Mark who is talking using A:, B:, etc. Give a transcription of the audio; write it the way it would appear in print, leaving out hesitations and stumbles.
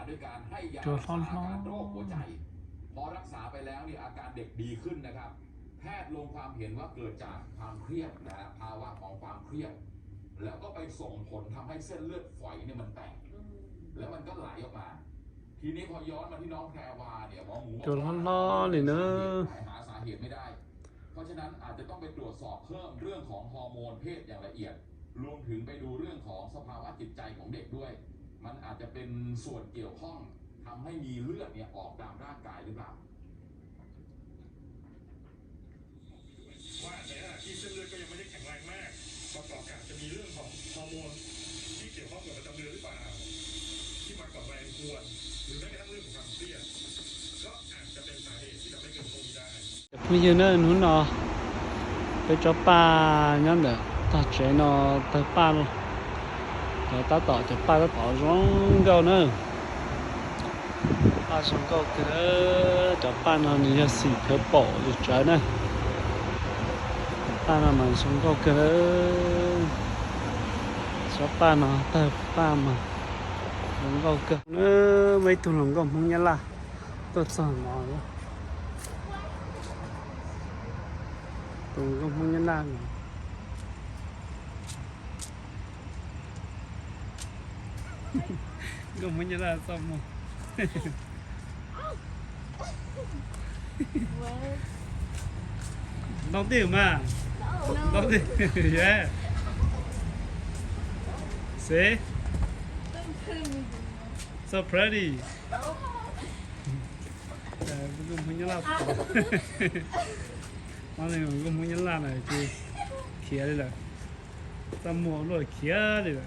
A: ด้วยการให้ยารักษาอาการโรคหัวใจพอรักษาไปแล้วเนี่ยอาการเด็กดีขึ้นนะครับแพทย์ลงความเห็นว่าเกิดจากความเครียดนะภาวะของความเครียดแล้วก็ไปส่งผลทำให้เส้นเลือดฝอยเนี่ยมันแตกแล้วมันก็ไหลออกมาทีนี้พอย้อนมาที่น้องแพรวาเนี่ยหมอหมูบอกว่าหาสาเหตุไม่ได้เพราะฉะนั้นอาจจะต้องไปตรวจสอบเพิ่มเรื่องของฮอร์โมนเพศอย่างละเอียดรวมถึงไปดูเรื่องของสภาวะจิตใจของเด็กด้วยมันอาจจะเป็นส่วนเกี่ยวข้องทำให้มีเลือดเนี่ยออกตามร่างกายหรือเปล่า
B: ว่าในขณะที่เส้นเลือดก็ยังไม่ได้แข็งแรงมากประกอบกับจะมีเรื่องของฮอร์โมนที่เกี่ยวข้องกับประจำเดือนหรือเปล่าที่มาก่อนแรงควรหรือแม้กระทั่งเรื่องของความเครียดก็อาจจะเป็นสาเหตุที่ทำให้เกิดโรคนี้ได้
C: bây giờ nó muốn nó bây giờ ba nhóm được ta chế nó tới ba luôn rồi ta tỏ cho ba ta tỏ rong câu nữa ba rong câu cái đó cho ba nó như xì phở bò được trái này ba nó mà rong câu cái đó cho ba nó tới ba mà rong câu cái nó mấy thùng rong câu không nhớ là tôi sợ nó nữa tôi không nhớ là không nhớ là xong rồi đóng tiền mà đóng tiền yeah see so pretty không nhớ là nó này không nhớ là này chứ kia đây là ta mua rồi kia đây là